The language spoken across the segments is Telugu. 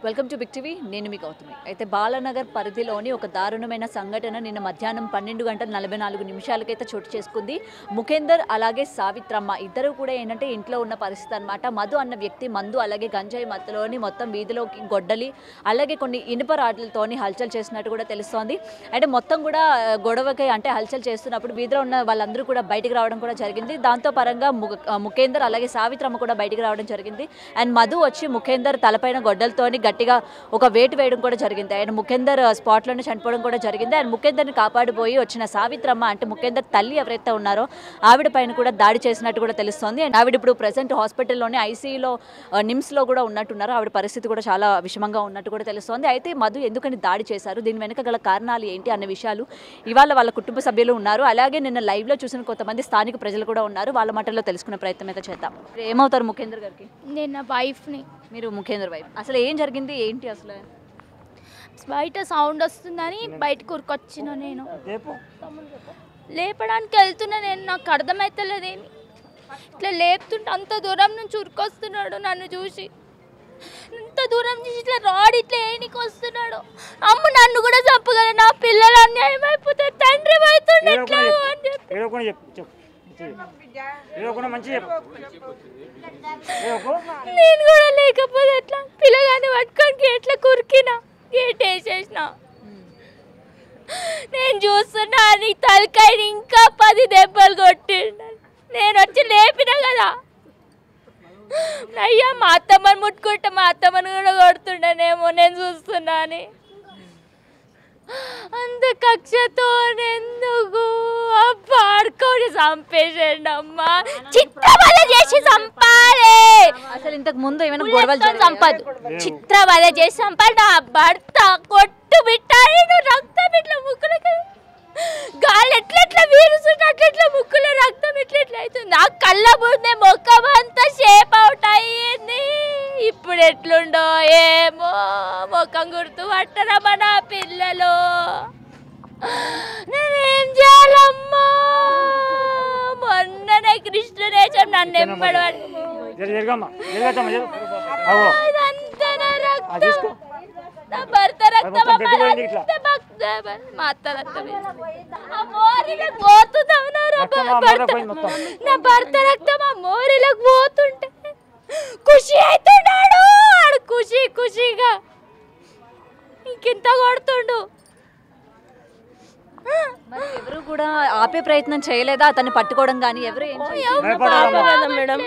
Welcome to big TV. నేను మీ గౌతమి. అయితే బాలానగర్ పరిధిలోని ఒక దారుణమైన సంఘటన నిన్న మధ్యాహ్నం 12:44 చోటు చేసుకుంది. ముఖేందర్ అలాగే సావిత్రమ్మ ఇద్దరు కూడా ఏంటంటే ఇంట్లో ఉన్న పరిస్థితి అనమాట. మధు అన్న వ్యక్తి మందు అలాగే గంజాయి మత్తులోని మొత్తం వీధిలోకి గొడ్డలి అలాగే కొన్ని ఇనుప రాడ్లతోని హల్చల్ చేసినట్టు కూడా తెలుస్తోంది. అంటే మొత్తం కూడా గొడవకి అంటే హల్చల్ చేస్తున్నప్పుడు వీధిలో ఉన్న వాళ్ళందరూ కూడా బయటికి రావడం కూడా జరిగింది. దాంతో పరంగా ముఖేందర్ అలాగే సావిత్రమ్మ కూడా బయటికి రావడం జరిగింది. అండ్ మధు వచ్చి ముఖేందర్ తలపైన గొడ్డలతోని గట్టిగా ఒక వేటు వేయడం కూడా జరిగింది. ఆయన ముఖేందర్ స్పాట్లోనే చనిపోవడం కూడా జరిగింది. అండ్ ముఖేందర్ని కాపాడిపోయి వచ్చిన సావిత్రమ్మ అంటే ముఖేందర్ తల్లి ఎవరైతే ఉన్నారో ఆవిడ పైన కూడా దాడి చేసినట్టు కూడా తెలుస్తోంది. అండ్ ఆవిడ ఇప్పుడు ప్రెసెంట్ హాస్పిటల్లోనే ఐసీయూలో నిమ్స్లో కూడా ఉన్నట్టున్నారు. ఆవిడ పరిస్థితి కూడా చాలా విషమంగా ఉన్నట్టు కూడా తెలుస్తోంది. అయితే మధు ఎందుకని దాడి చేశారు, దీని వెనుక గల కారణాలు ఏంటి అన్న విషయాలు ఇవాళ వాళ్ళ కుటుంబ సభ్యులు ఉన్నారు. అలాగే నిన్న లైవ్లో చూసిన కొంతమంది స్థానిక ప్రజలు కూడా ఉన్నారు. వాళ్ళ మాటల్లో తెలుసుకునే ప్రయత్నం అయితే చేద్దాం. ఏమవుతారు ముఖేందర్ గారికి? నేను నా వైఫ్ని. మీరు ముఖేందర్ వైఫ్. అసలు ఏం జరిగింది ఏంటి? అసలు బయట సౌండ్ వస్తుందని బయటకు ఉరికొచ్చిన. నేను లేపడానికి వెళ్తున్నా. నేను నాకు అర్థమవుతలేదేమి ఇట్లా లేపుతుంటే అంత దూరం నుంచి ఉరికొస్తున్నాడు. నన్ను చూసి ఇంత దూరం నుంచి ఇట్లా రాడ్ ఇట్లా ఏనికి వస్తున్నాడు. అమ్మ నన్ను కూడా చంపగల, నా పిల్లలు అన్యాయం అయిపోతే తండ్రి అవుతుండే ఎట్లా అని చెప్పి నేను కూడా లేకపోతే ఎట్లా పిల్లగాని పట్టుకొని ఎట్లా కురికినా గేట్ వేసేసిన. నేను చూస్తున్నా నీ తలకాయని ఇంకా 10 దెబ్బలు కొట్టిండు. నేను వచ్చి లేపినా కదా అయ్యా, మా అత్తమ్మని ముట్టుకుంటే మా అత్తమ్మని కూడా కొడుతుండేనేమో నేను చూస్తున్నా అని. అంత కక్షతో ఎందుకు పాడుకొని చంపేసాడు అమ్మా. చిత్రవద చేసి చంపాలి. అసలు ఇంతకు ముందు ఏమైనా గొడవలు చంపదు, చిత్రవద చేసి చంపాలి. నా భర్త కొట్టు బిట్టాలి. రక్తం ఇట్లా ముక్కులకి గాలి ఎట్లెట్లా వీరుస్తుంటే అట్లెట్లా ముక్కులో రక్తం ఎట్లెట్లా అవుతుంది. నా కళ్ళ ముందే ముఖం అంతా షేప్ అవుట్ అయ్యింది. ఇప్పుడు ఎట్లుండో ఏమో, ముఖం గుర్తు పట్టరమ్మా నా పిల్లలు. నేనేం చేయాలమ్మా? మొన్ననే కృష్ణనేశం నన్ను ఎంబడవాడు. నా భర్త రక్తం మా అత్త రక్తం ఆ మోరీలకు పోతుందా? నా భర్త రక్తం ఆ మోరీలకు పోతుంటే ఖుషి అవుతున్నాడు. ఆడు ఖుషిగా ఇంకెంత కొడుతుండు. మరి ఎవరు కూడా ఆపే ప్రయత్నం చేయలేదా అతన్ని పట్టుకోవడం కానీ? ఎవరు మేడం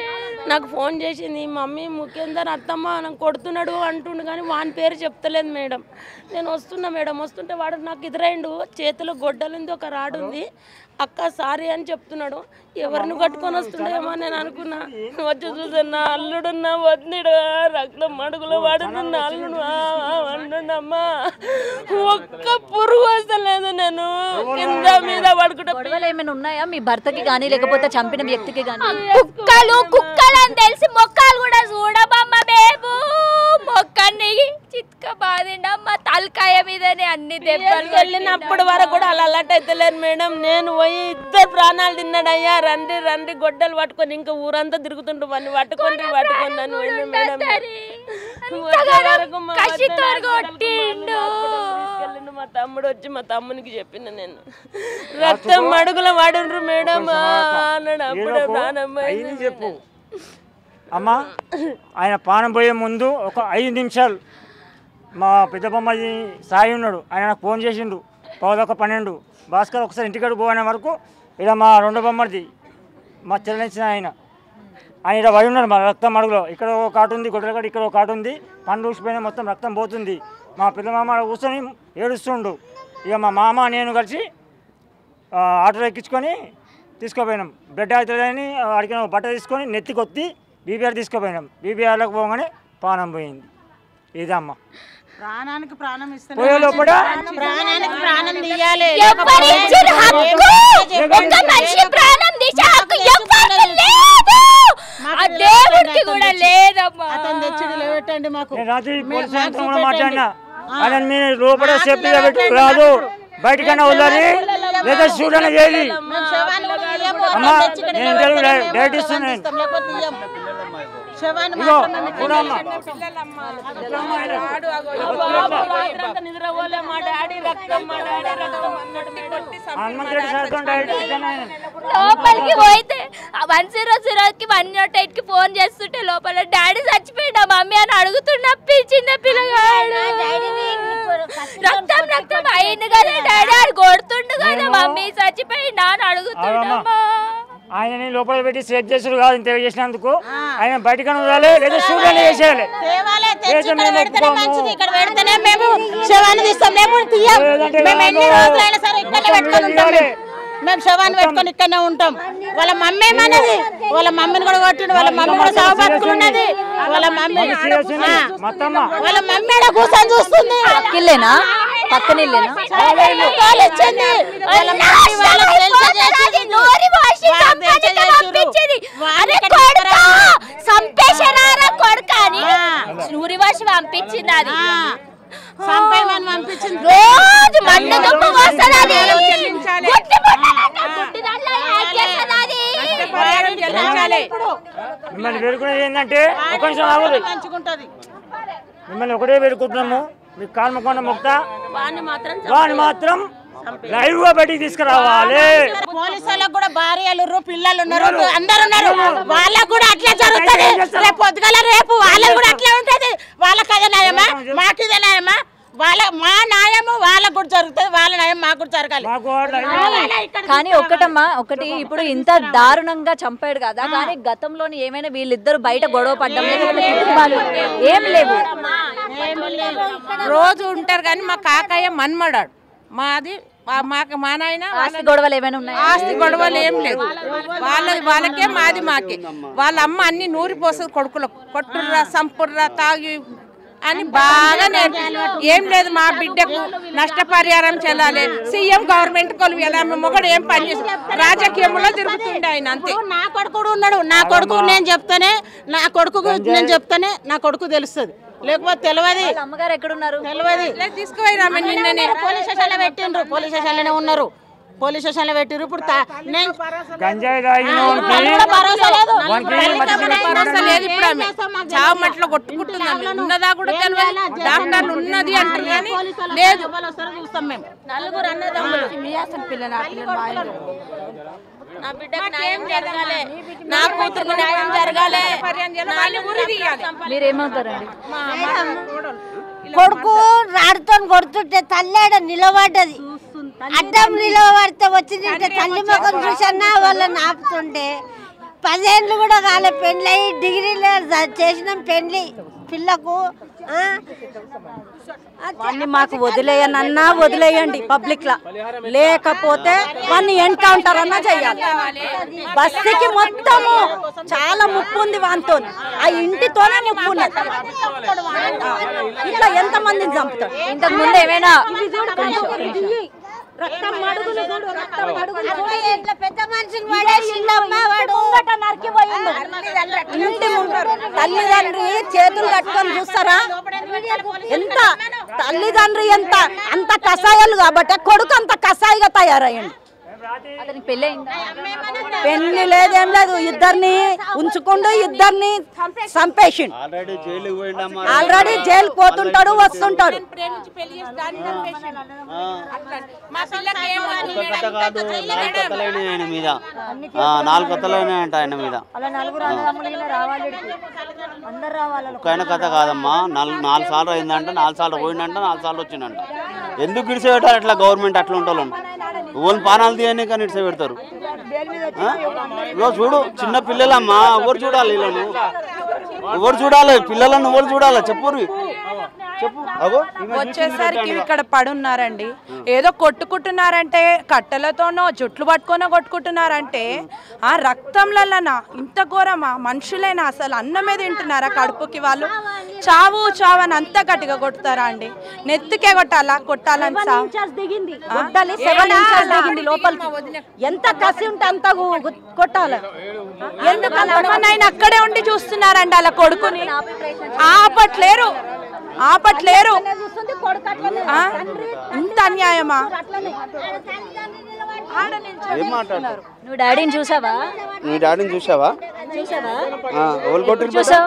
నాకు ఫోన్ చేసింది, మమ్మీ ముఖేందర్ అత్తమ్మ నాకు కొడుతున్నాడు అంటుండు కానీ వాని పేరు చెప్తలేదు మేడం. నేను వస్తున్నా మేడం. వస్తుంటే వాడు నాకు ఎదురైండు. చేతిలో గొడ్డలుంది, ఒక రాడు ఉంది. అక్క సారీ అని చెప్తున్నాడు. ఎవరిని కట్టుకొని వస్తుండేమో నేను అనుకున్నా. వచ్చి చూసన్నా అల్లుడున్నా వద్దుడు రక్తం మడుగులో వాడుతున్నా అల్లుడు అంటున్నమ్మా. ఒక్క పురుగు వస్తలేదు. నేను కింద మీద పడుకుంటా. గొడవలు ఏమైనా ఉన్నాయా మీ భర్తకి కానీ లేకపోతే చంపిన వ్యక్తికి కానీ? కుక్కలు అని తెలిసి మొక్కలు కూడా చూడమమ్మ. మేము మొక్కని చిత్క బాధిండమ్మ. తలకాయ మీదనే అన్ని దెబ్బలు. వెళ్ళినప్పుడు వరకు కూడా అలా అలర్ట్ అవుతలేను మేడం. నేను పోయి 2 ప్రాణాలు తిన్నాడయ్యా. రండి గొడ్డలు పట్టుకొని ఇంకా ఊరంతా తిరుగుతుంటూ వాడిని పట్టుకొని అని మేడం. మా తమ్ముడు వచ్చి మా తమ్మునికి చెప్పిన నేను రక్తం మడుగుల వాడుండ్రు మేడం అన్నాడు. అప్పుడే ప్రాణం చెప్పు అమ్మా. ఆయన ప్రాణం పోయే ముందు ఒక 5 నిమిషాలు మా పెద్ద బొమ్మది సాయి ఉన్నాడు. ఆయన నాకు ఫోన్ చేసిండు 11:12 భాస్కర్ ఒకసారి ఇంటికాడు పోయిన వరకు. ఇలా మా 2 బొమ్మది మా చెల్లించిన ఆయన ఇక్కడ పడి ఉన్నాడు. మా రక్తం అడుగులో ఇక్కడ ఒక కాటు ఉంది, గొడ్డలకాడ ఇక్కడ ఒక కాటు ఉంది. పండు ఊసిపోయినా మొత్తం రక్తం పోతుంది. మా పెద్ద మామ కూర్చొని ఏడుస్తుండు. ఇక మా మామ నేను కలిసి ఆటోలో ఎక్కించుకొని తీసుకుపోయినాం. బ్లడ్ అవుతుందని అడిగిన బట్ట తీసుకొని నెత్తి కొత్తి బీబీఆర్ తీసుకుపోయినాం. బీబీఆర్లోకి పోగానే ప్రాణం పోయింది. ఇదమ్మా. ప్రాణానికి ప్రాణం ఇస్తాను. పోయే లోపల ప్రాణానికి ప్రాణం తీయాలి. దేవుడికి కూడా లేదమ్మా. అతను తెచ్చి లేవట్టండి మాకు. రాత్రి పోలీసు సాయంత్రం కూడా మాట్లాడినా. ఆయన మీరు లోపల సేఫ్టీగా పెట్టి రాదు, బయటకన్నా వదలాలి లేదా చూడనే చేయాలి. అమ్మా నేను డైరెక్ట్ ఇస్తున్నాను. శవాన్ని ఇగో మాత్రం చూడమ్మా నిద్రపోలే మా డాడీ రక్తం హనుమంత్ రెడ్డి సార్తో డైరెక్ట్ లోపలికి పోయితే 100కి 108కి ఫోన్ చేస్తుంటే లోపల డాడీ చచ్చిపోయినా మమ్మీ అని అడుగుతున్నా చిన్న పిల్లగాడు రక్తం రక్తం అయింది కదా డాడీ ఆడు కొడుతుండు కదా మమ్మీ చచ్చిపోయినా అని అడుగుతున్నా ఆయనని లోపల పెట్టి సెట్ చేసుడు కాదు ఇంత చేసినందుకు ఆయన బయటకు వదలాలి లేదా షూట్ చేసేయాలి. ఇక్కడ పెడితేనే మేము శవాన్ని తీస్తాం, లేకపోతే తీయం. మేము ఎన్ని రోజులైనా సరే ఇక్కడే పెట్టుకొని ఉంటాం. మేము శవాన్ని పెట్టుకొని ఇక్కడనే ఉంటాం. వాళ్ళ మమ్మీ ఏమన్నది, వాళ్ళ మమ్మీని కూడా కొట్టిండు, వాళ్ళ మమ్మీ కూడా సాగు బతుకున్నది. వాళ్ళ మమ్మీ కూర్చొని చూస్తుంది. పక్కనేనా పక్కనిల్లేనా నూరి భాష పంపించింది అది సంపేమని పంపించింది. రోజు మన్ను దుమ్ము వస్తుంది మిమ్మల్ని వేడుకునేది ఏంటంటే ఒక నిమిషం ఆగదు. మిమ్మల్ని ఒకటే వేడుకుంటున్నాము, మీకు కాల్మకొండ ముక్త వాడిని మాత్రం లైవ్ గా బయటికి తీసుకురావాలి. పోలీసు వాళ్ళకు కూడా భార్యలు పిల్లలు ఉన్నారు, అందరు ఉన్నారు. వాళ్ళకు కూడా అట్లా జరుగుతుంది. రేపు పొద్దుగల రేపు వాళ్ళకు కూడా అట్లా ఉంటది. వాళ్ళకి అదే న్యాయమా, మాకు ఇదే న్యాయమా? మా న్యాయము వాళ్ళకు కూడా జరుగుతుంది, వాళ్ళ న్యాయం మాకు కూడా జరగాలి. కానీ ఒకటి ఇప్పుడు ఇంత దారుణంగా చంపాడు కదా, కానీ గతంలోని ఏమైనా వీళ్ళిద్దరు బయట గొడవ పడ్డం కుటుంబాలు ఏం లేవు, రోజు ఉంటారు. కానీ మా కాకయ్య మన్మడాడు, మాది మా నాయన ఆస్తి గొడవలు ఏమైనా ఉన్నాయి? ఆస్తి గొడవలు ఏం లేదు. వాళ్ళకే మాది మాకే. వాళ్ళ అమ్మ అన్ని నూరిపోస్తుంది కొడుకులకు, కొట్టుర్రా సంపుర్రా తాగి అని బాగా ఏం లేదు. మా బిడ్డకు నష్టపరిహారం చెల్లాలి, సీఎం గవర్నమెంట్ కొలు ఎలా మొగడు ఏం పని చేసి రాజకీయంలో తిరుగుతుండే ఆయన అంతే. నా కొడుకు ఉన్నాడు, నా కొడుకు నేను చెప్తానే, నా కొడుకు తెలుస్తుంది, లేకపోతే తెలియదు. అమ్మగారు ఎక్కడున్నారు? తెలియదు. తీసుకుపోయినా నిన్ననే పోలీస్ స్టేషన్లో పెట్టిండ్రు, పోలీస్ స్టేషన్లోనే ఉన్నారు, పోలీస్ స్టేషన్లో పెట్టిర్రు. ఇప్పుడు గంజాయి తాగిన భరోసా లేదు. ఇప్పుడు ఆమె చావు మట్లో కొట్టుకుంటున్నాం. ఉన్నదా కూడా తెలియదు. డాక్టర్లు ఉన్నది అంటారు కానీ లేదు. చూస్తాం మేము నలుగురు అన్నదమ్ములు నా బిడ్డకు న్యాయం జరగాలి, నా కూతురు న్యాయం జరగాలి. మీరేమవుతారండి? కొడుకు రాడుతో కొడుతుంటే తల్లాడ నిలబడ్డది, అడ్డం నిలబడితే వచ్చి తల్లి ముఖం చూసన్నా వాళ్ళని ఆపుతుంటే 10 ఏళ్ళు కూడా కాలే పెళ్ళి అయ్యి డిగ్రీలో చేసినాం పెళ్ళి పిల్లకు. వాడిని మాకు వదిలేయనన్నా వదిలేయండి పబ్లిక్ లా, లేకపోతే వాడిని ఎన్కౌంటర్ అన్నా చెయ్యాలి. బస్సుకి మొత్తము చాలా ముప్పు ఉంది వానితో, ఆ ఇంటితోనే ముప్పు ఉన్నది. ఇట్లా ఎంత మందిని చంపుతాడు. ఇంతకు ముందు ఏమైనా రక్తం మడుగులు చూడు, రక్తం మడుగులు చూడు, పెద్ద మనుషులు పడేసిండమ్మా వాడు నరికి పోయిండు. ఇంటి తల్లిదండ్రి చేతులు కట్టుకొని చూస్తారా ఎంత తల్లిదండ్రి ఎంత అంత కషాయాలు కాబట్టి కొడుకు అంత కషాయిగా తయారయ్యండి. అతనికి పెళ్ళి అయిందా? పెళ్లి లేదేం లేదు, ఇద్దరిని ఉంచుకుంటూ ఇద్దరిని చంపేసిండు. ఆల్రెడీ జైలు పోతుంటాడు వస్తుంటాడు. ఆయన మీద 4 కథలైనాయంట. ఆయన మీద ఆయన కథ కాదమ్మా. 4 సార్లు అయిందంట, 4 సార్లు పోయిందంట, 4 సార్లు వచ్చిందంట. ఎందుకు గిడిచిపెట్టారు అట్లా గవర్నమెంట్? అట్లా ఉంటాను ఓన్ పానాలు తీయని కానీ ఇడిసే పెడతారు. చూడు చిన్న పిల్లలమ్మా, ఎవరు చూడాలి వీళ్ళను? ఎవరు చూడాలి పిల్లలను? ఎవరు చూడాలి చెప్పు. వచ్చేసరికి ఇక్కడ పడున్నారండి. ఏదో కొట్టుకుంటున్నారంటే కట్టెలతోనో జుట్లు పట్టుకోనో కొట్టుకుంటున్నారంటే ఆ రక్తంలనా ఇంత ఘోరమా? మనుషులేనా? అసలు అన్నమే తింటున్నారా కడుపుకి? వాళ్ళు చావు చావు అని అంత గట్టిగా కొట్టుతారా అండి? నెత్తికే కొట్టాలని దిగింది లోపలికి. ఎంత కసి ఉంటే అంత కొట్టాలి. ఎందుకు అక్కడే ఉండి చూస్తున్నారండి అలా కొడుకుని? ఆపట్లేరు. ఇంత అన్యాయమా? ఏం మాట్లాడతారు? నువ్వు డాడీని చూసావా? నీ డాడీని చూసావా? ఓళ్ళు కొట్టిరు చూసావు?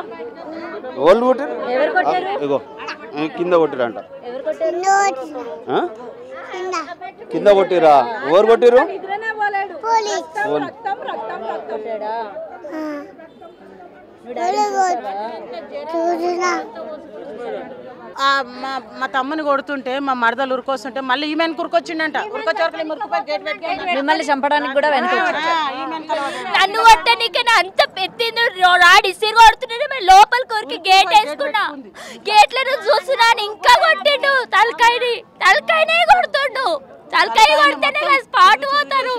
ఓళ్ళు కొట్టిరు ఎవరు కొట్టారు? ఇగో కింద కొట్టిరంట. ఎవరు కొట్టారు? కింద కొట్టిరా? ఎవరు కొట్టిరు? కొట్టాడా? మా తమ్ముని కొడుతుంటే మా మరదలు ఉరుకొస్తుంటే మళ్ళీ ఈమెను కురుకొచ్చిండంట. ఉరుకొచ్చేవరకు మురుకుపోయి గేట్ పెట్టుకొని మిమ్మల్ని చంపడానికి కూడా వెనక నన్ను కొట్టడానికి అంత పెద్ద రాడి ఇసిరి కొడుతున్నాడు. మేము లోపల కోరికి గేట్ వేసుకున్నా. గేట్లను చూస్తున్నాను ఇంకా కొట్టిండు. తలకాయనే కొడుతుండు. తలకాయ కొడితేనే స్పాట్ పోతారు.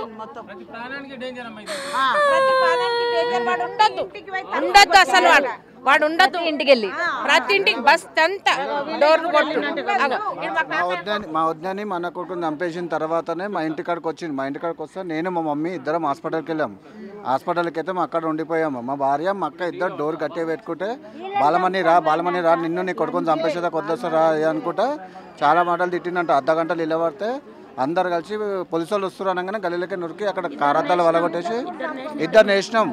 ఉండద్దు అసలు వాడు ఉండద్దు. ఇంటికి వెళ్ళి ప్రతి ఇంటికి బస్ అంతా డోర్లు కొట్టు. మా వద్దని మా అన్న కొడుకుని చంపేసిన తర్వాతనే మా ఇంటికాడికి వచ్చింది. మా ఇంటికాడికి వస్తే నేను మా మమ్మీ ఇద్దరం హాస్పిటల్కి వెళ్ళాము. హాస్పిటల్కి అయితే మా అక్కడ ఉండిపోయాము. మా భార్య మా అక్క ఇద్దరు డోర్ గట్టిగా పెట్టుకుంటే బాలమణి రా నిన్ను నీ కొడుకుని చంపేసేదా కొద్దిగా అనుకుంటా చాలా మాటలు తిట్టిందంట. అర్ధ గంటలు నిలబడితే అందరు కలిసి పోలీసు వాళ్ళు వస్తారు అనగానే గల్లీలకి నురికి అక్కడ కారద్దాలు వలగొట్టేసి ఇద్దరు నేసినాం.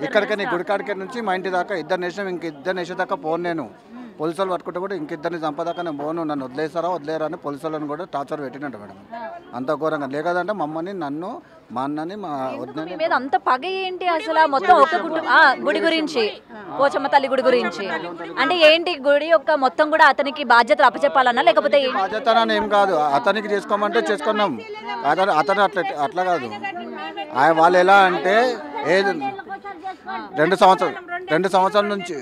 ఇక్కడికి నీ గుడికాడికి నుంచి మా ఇంటి దాకా ఇద్దరు నేసినాం. ఇంక ఇద్దరు నేసేదాకా పోను నేను. పోలీసు వాళ్ళు పట్టుకుంటే కూడా ఇంకిద్దరిని చంపదాకా నేను పోను. నన్ను వదిలేరా అని పోలీసు వాళ్ళని కూడా టార్చర్ పెట్టినట్టు మేడం. అంత ఘోరంగా లేదంటే మమ్మల్ని నన్ను మా అన్నని మా వద్దని మీద అంత పగ ఏంటి అసలు? మొత్తం ఒక గుడి గురించి, పోచమ్మ తల్లి గుడి గురించి అంటే ఏంటి? గుడి యొక్క మొత్తం కూడా అతనికి బాధ్యతలు అప్పచెప్పాలన్నా లేకపోతే బాధ్యత ఏం కాదు. అతనికి చేసుకోమంటే చేసుకున్నాం. అతను అట్లా కాదు. వాళ్ళు ఎలా అంటే 2 సంవత్సరాల నుంచి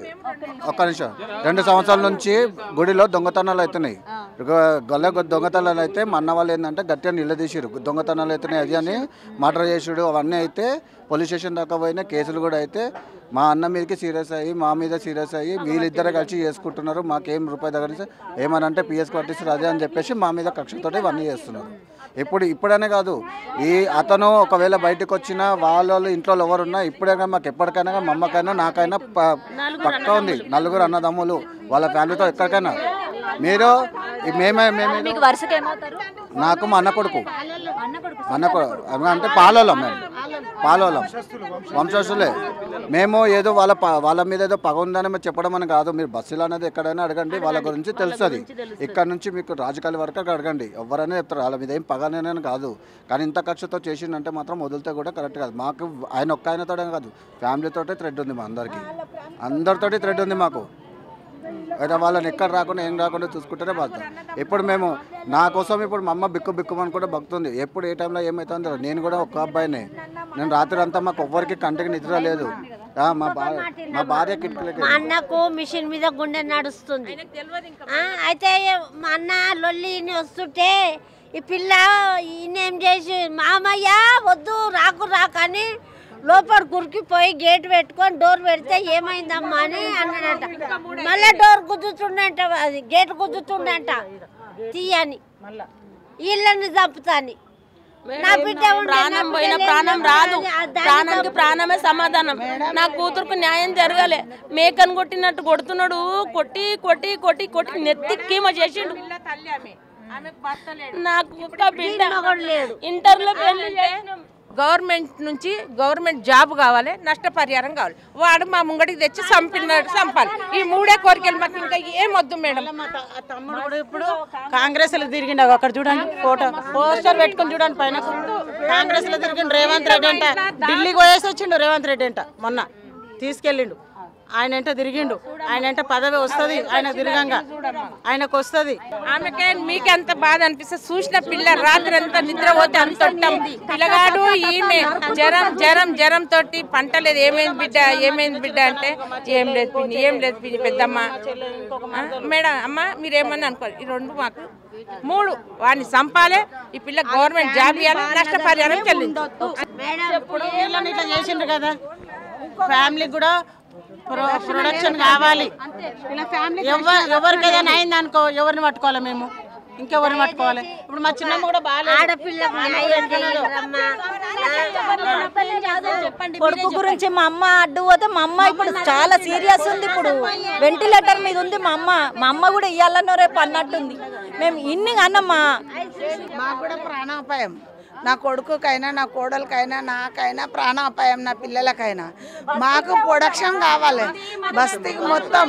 ఒక్క నిమిషం 2 సంవత్సరాల నుంచి గుడిలో దొంగతనాలు అవుతున్నాయి. దొంగతనాలు అయితే మా అన్న వాళ్ళు ఏంటంటే గట్టిగా నిలదీసిరు. దొంగతనాలు అవుతున్నాయి అది అని మర్డర్ చేసుడు అవన్నీ అయితే పోలీస్ స్టేషన్ దాకా పోయిన కేసులు కూడా అయితే మా అన్న మీదకి సీరియస్ అయ్యి మా మీద సీరియస్ అయ్యి వీళ్ళిద్దరే కలిసి చేసుకుంటున్నారు. మాకేం రూపాయి దగ్గర ఏమనంటే పిఎస్కి పట్టిస్తారు అదే అని చెప్పేసి మా మీద కక్షతో ఇవన్నీ చేస్తున్నారు. ఇప్పుడనే కాదు, అతను ఒకవేళ బయటకు వచ్చిన వాళ్ళు ఇంట్లో ఎవరున్నా ఇప్పుడైనా మాకు ఎప్పటికైనా మా అమ్మకైనా నాకైనా పక్కా ఉంది. 4 అన్నదమ్ములు వాళ్ళ ఫ్యామిలీతో ఎక్కడికైనా మీరు నాకు మా అన్న కొడుకు అంటే పాలోలం వంశస్థులే మేము. ఏదో వాళ్ళ మీద ఏదో పగ ఉందని చెప్పడం అని కాదు. మీరు బస్సులు అనేది ఎక్కడైనా అడగండి, వాళ్ళ గురించి తెలుస్తుంది. ఇక్కడ నుంచి మీకు రాజకీయాల వరకు అడగండి, ఎవరైనా చెప్తారు. వాళ్ళ మీద ఏం పగనేనని కాదు. కానీ ఇంత కక్షతో చేసిందంటే మాత్రం వదిలితే కూడా కరెక్ట్ కాదు. మాకు ఆయన ఒక్క ఆయనతోనే కాదు, ఫ్యామిలీతోటే థ్రెడ్ ఉంది. మా అందరితోటి థ్రెడ్ ఉంది మాకు. అయితే వాళ్ళని ఎక్కడ రాకుండా ఏం రాకుండా చూసుకుంటేనే బాధ. ఇప్పుడు మేము నా కోసం ఇప్పుడు మా అమ్మ బిక్కుమని కూడా భక్తుంది. ఎప్పుడు ఏ టైంలో ఏమవుతుందో నేను కూడా ఒక అబ్బాయిని. నేను రాత్రి అంతా మాకు ఎవ్వరికి కంటికి నిద్ర లేదు. మా భార్య కిటికీలకి మా అన్నకు మిషన్ మీద గుండె నడుస్తుంది. అయితే మా అన్న లొల్లిని వస్తుంటే ఈ పిల్ల ఈయనేం చేసి మామయ్య వద్దు రాకని లోపల కురికిపోయి గేట్ పెట్టుకొని డోర్ పెడితే ఏమైందమ్మా అని అన్నాడంట. మళ్ళీ డోర్ గుద్దుతుండంట, అది గేట్ గుద్దుతుండంట తీయని వీళ్ళని చంపుతాని. నా బిడ్డ ప్రాణం పోయిన ప్రాణం రాదు, ప్రాణానికి ప్రాణమే సమాధానం. నా కూతురుకు న్యాయం జరగాలి. మేకను కొట్టినట్టు కొడుతున్నాడు. కొట్టి కొట్టి కొట్టి కొట్టి నెత్తి కీమ చేసిండు. నాకు ఒక్క బిడ్డ ఇంటర్లో పెళ్లి చేసినాం. గవర్నమెంట్ జాబ్ కావాలి, నష్టపరిహారం కావాలి. వాడు మా ముంగడికి తెచ్చి చంపాలి. ఈ 3 కోరికలు మాకు ఇంకా ఏం వద్దు మేడం. తమ్ముడు కూడా ఇప్పుడు కాంగ్రెస్ లో తిరిగిండు. అక్కడ చూడండి పోస్టర్ పెట్టుకుని చూడండి పైన కాంగ్రెస్ లో తిరిగిండు. రేవంత్ రెడ్డి అంట ఢిల్లీకి పోయేసి వచ్చిండు. రేవంత్ రెడ్డి అంట మొన్న తీసుకెళ్ళిండు. ఆయన ఎంట తిరిగిండు. ఆయన ఎంట పదవి వస్తుంది. ఆయన తిరగంగా ఆయనకు వస్తుంది. ఆమెకే మీకెంత బాధ అనిపిస్తే చూసిన పిల్ల రాత్రి అంతా నిద్ర పోతే అంత పిల్లగాడు ఈమె జ్వరం తోటి పంట లేదు. ఏమైంది బిడ్డ అంటే ఏం లేదు పిన్ని పెద్దమ్మ. మేడం అమ్మ మీరేమన్నా అనుకోవాలి. ఈ 2 మాకు 3 వాడిని చంపాలి. ఈ పిల్ల గవర్నమెంట్ జాబ్ ఇవ్వాలి, నష్టపరిహారం చెల్లించు. ఇప్పుడు వీళ్ళని ఇట్లా చేసిండ్రు కదా, ఫ్యామిలీ కూడా ప్రొడక్షన్ కావాలి. ఎవరికి ఏదైనా అయింది అనుకో ఎవరిని పట్టుకోవాలి మేము, ఇంకెవరిని పట్టుకోవాలి. ఇప్పుడు మా చిన్నమ్మ కూడా కొడుకు గురించి మా అమ్మ అడ్డు పోతే మా అమ్మ ఇప్పుడు చాలా సీరియస్ ఉంది. ఇప్పుడు వెంటిలేటర్ మీద ఉంది మా అమ్మ కూడా ఇయ్యాలన్నో రేపు అన్నట్టుంది. మేము ఇన్ని అన్నమ్మా మాకు కూడా ప్రాణాపాయం. నా కొడుకుకైనా నా కోడలకైనా నాకైనా ప్రాణాపాయం నా పిల్లలకైనా మాకు ప్రొడక్షన్ కావాలి బస్తీకి మొత్తం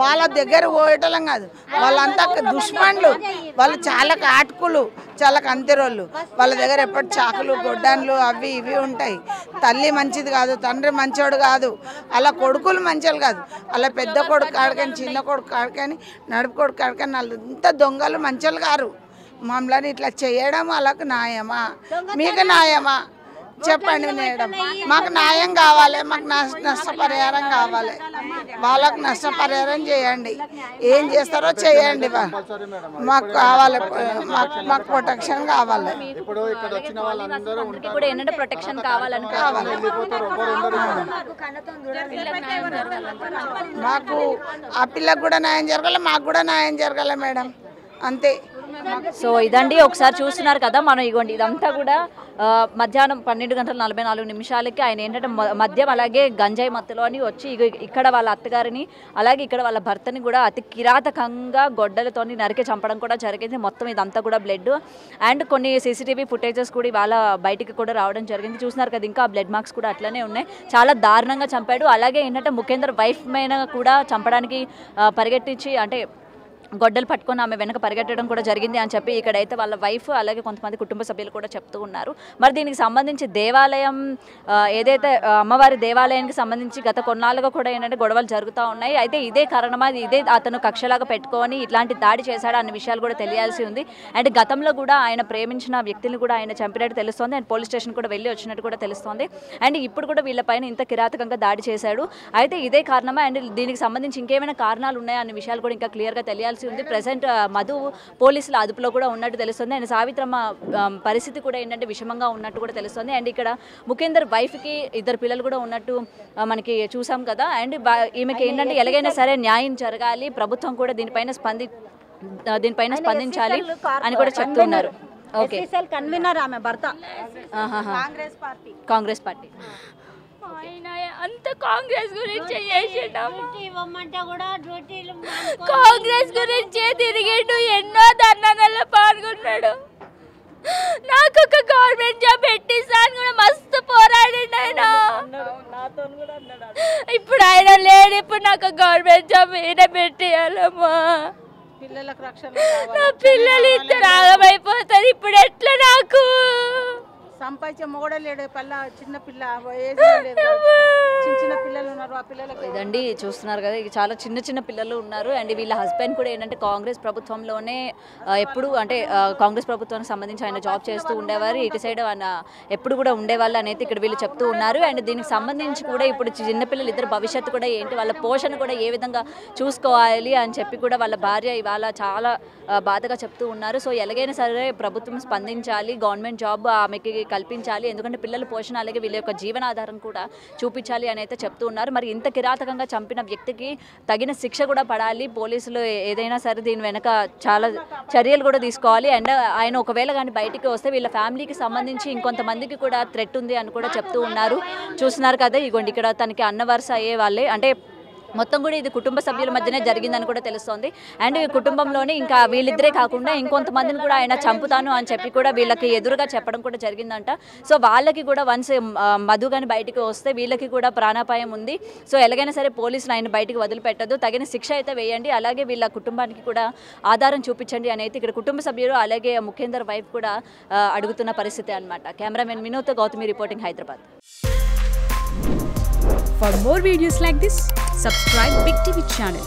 వాళ్ళ దగ్గర పోయేటం కాదు వాళ్ళంతా దుష్మన్లు వాళ్ళు చాలా కాటుకులు చాలా కంతిరోళ్ళు వాళ్ళ దగ్గర ఎప్పటి చాకులు గొడ్డాన్లు అవి ఇవి ఉంటాయి తల్లి మంచిది కాదు తండ్రి మంచోడు కాదు అలా కొడుకులు మంచోళ్ళు కాదు అలా పెద్ద కొడుకు కాడికని చిన్న కొడుకు కాడికని నడుపు కొడుకు కాడికని వాళ్ళు ఇంత దొంగలు మంచోళ్ళు కారు మమ్మల్ని ఇట్లా చేయడం వాళ్ళకు న్యాయమా మీకు న్యాయమా చెప్పండి మేడం మాకు న్యాయం కావాలి మాకు నష్టపరిహారం కావాలి వాళ్ళకు నష్టపరిహారం చేయండి ఏం చేస్తారో చేయండి మాకు కావాలి మాకు ప్రొటెక్షన్ కావాలి కూడా ఏంటంటే ప్రొటెక్షన్ కావాలని మాకు ఆ పిల్లకు కూడా న్యాయం జరగాలి మాకు కూడా న్యాయం జరగాలి మేడం అంతే సో ఇదండి ఒకసారి చూస్తున్నారు కదా మనం ఇగోండి ఇదంతా కూడా మధ్యాహ్నం 12:44 ఆయన ఏంటంటే మద్యం అలాగే గంజాయి మత్తులో అని వచ్చి ఇక్కడ వాళ్ళ అత్తగారిని అలాగే ఇక్కడ వాళ్ళ భర్తని కూడా అతి కిరాతకంగా గొడ్డలతో నరికి చంపడం కూడా జరిగింది మొత్తం ఇదంతా కూడా బ్లడ్ అండ్ కొన్ని సీసీటీవీ ఫుటేజెస్ కూడా ఇవాళ బయటికి కూడా రావడం జరిగింది చూస్తున్నారు కదా ఇంకా బ్లడ్ మార్క్స్ కూడా అట్లనే ఉన్నాయి చాలా దారుణంగా చంపాడు అలాగే ఏంటంటే ముఖేందర్ వైఫ్ మీద కూడా చంపడానికి పరిగెట్టించి అంటే గొడ్డలు పట్టుకొని ఆమె వెనక పరిగెట్టడం కూడా జరిగింది అని చెప్పి ఇక్కడైతే వాళ్ళ వైఫ్ అలాగే కొంతమంది కుటుంబ సభ్యులు కూడా చెప్తూ ఉన్నారు మరి దీనికి సంబంధించి దేవాలయం ఏదైతే అమ్మవారి దేవాలయానికి సంబంధించి గత కొన్నాళ్ళుగా కూడా ఏంటంటే గొడవలు జరుగుతూ ఉన్నాయి అయితే ఇదే కారణమా ఇదే అతను కక్షలాగా పెట్టుకొని ఇట్లాంటి దాడి చేశాడు అన్న విషయాలు కూడా తెలియాల్సి ఉంది అండ్ గతంలో కూడా ఆయన ప్రేమించిన వ్యక్తిని కూడా ఆయన చంపినట్టు తెలుస్తోంది అండ్ పోలీస్ స్టేషన్ కూడా వెళ్ళి వచ్చినట్టు కూడా తెలుస్తోంది అండ్ ఇప్పుడు కూడా వీళ్ళపైన ఇంత కిరాతకంగా దాడి చేశాడు అయితే ఇదే కారణమా అండ్ దీనికి సంబంధించి ఇంకేమైనా కారణాలు ఉన్నాయా అన్న విషయాలు కూడా ఇంకా క్లియర్గా తెలియాల్సి ఉంది ప్రెసెంట్ మధు పోలీసుల అదుపులో కూడా ఉన్నట్టు తెలుస్తుంది అండ్ సావిత్రమ్మ పరిస్థితి కూడా ఏంటంటే విషమంగా ఉన్నట్టు కూడా తెలుస్తుంది అండ్ ఇక్కడ ముఖేందర్ వైఫ్కి 2 పిల్లలు కూడా ఉన్నట్టు మనకి చూసాం కదా అండ్ ఈమెకి ఏంటంటే ఎలాగైనా సరే న్యాయం జరగాలి ప్రభుత్వం కూడా దీనిపైన స్పందించాలి అని కూడా చెప్తున్నారు ఓకే కన్వీనర్ ఆమె భర్త కాంగ్రెస్ పార్టీ అంత కాంగ్రెస్ గురించి కాంగ్రెస్ గురించే తిరిగిండు ఎన్నో ధర్నాలలో పాల్గొన్నాడు నాకు ఒక గవర్నమెంట్ జాబ్ పెట్టిస్తాను కూడా మస్తు పోరాడిండు ఆయన ఇప్పుడు ఆయన లేడు ఇప్పుడు నాకు గవర్నమెంట్ జాబ్ ఈయన పెట్టేయాలమ్మా నా పిల్లలు ఇద్దరు ఆగమైపోతారు ఇప్పుడు ఎట్లా నాకు సంపాదించే మొగడ లేడు చిన్న పిల్ల చిన్న పిల్లలు ఉన్నారు ఆ పిల్లలకు ఇదండి చూస్తున్నారు కదా చాలా చిన్న పిల్లలు ఉన్నారు అండ్ వీళ్ళ హస్బెండ్ కూడా ఏంటంటే కాంగ్రెస్ ప్రభుత్వంలోనే ఎప్పుడు అంటే కాంగ్రెస్ ప్రభుత్వానికి సంబంధించి ఆయన జాబ్ చేస్తూ ఉండేవారు ఇటు సైడ్ ఆయన ఎప్పుడు కూడా ఉండేవాళ్ళు అనేది ఇక్కడ వీళ్ళు చెప్తూ ఉన్నారు అండ్ దీనికి సంబంధించి కూడా ఇప్పుడు చిన్నపిల్లలు ఇద్దరు భవిష్యత్తు కూడా ఏంటి వాళ్ళ పోషణ కూడా ఏ విధంగా చూసుకోవాలి అని చెప్పి కూడా వాళ్ళ భార్య ఇవాళ చాలా బాధగా చెప్తూ ఉన్నారు సో ఎలాగైనా సరే ప్రభుత్వం స్పందించాలి గవర్నమెంట్ జాబ్ ఆమెకి కల్పించాలి ఎందుకంటే పిల్లల పోషణ అలాగే వీళ్ళ యొక్క జీవనాధారం కూడా చూపించాలి అని అయితే చెప్తూ ఉన్నారు మరి ఇంత కిరాతకంగా చంపిన వ్యక్తికి తగిన శిక్ష కూడా పడాలి పోలీసులు ఏదైనా సరే దీని వెనక చాలా చర్యలు కూడా తీసుకోవాలి అండ్ ఆయన ఒకవేళ కానీ బయటికి వస్తే వీళ్ళ ఫ్యామిలీకి సంబంధించి ఇంకొంతమందికి కూడా థ్రెట్ ఉంది అని కూడా చెప్తూ ఉన్నారు చూస్తున్నారు కదా ఇగోండి ఇక్కడ తనకి అన్న వరుస అయ్యే వాళ్ళే అంటే మొత్తం కూడా ఇది కుటుంబ సభ్యుల మధ్యనే జరిగిందని కూడా తెలుస్తోంది అండ్ ఈ కుటుంబంలోనే ఇంకా వీళ్ళిద్దరే కాకుండా ఇంకొంతమందిని కూడా ఆయన చంపుతాను అని చెప్పి కూడా వీళ్ళకి ఎదురుగా చెప్పడం కూడా జరిగిందంట సో వాళ్ళకి కూడా వన్స్ మధు కానీ బయటికి వస్తే వీళ్ళకి కూడా ప్రాణాపాయం ఉంది సో ఎలాగైనా సరే పోలీసులు ఆయన బయటికి వదిలిపెట్టదు తగిన శిక్ష అయితే వేయండి అలాగే వీళ్ళ కుటుంబానికి కూడా ఆధారం చూపించండి అని అయితే ఇక్కడ కుటుంబ సభ్యులు అలాగే ముఖేందర్ వైఫ్ కూడా అడుగుతున్న పరిస్థితి అన్నమాట cameraman Vinod Gautami reporting Hyderabad. For more videos like this, subscribe Big TV channel.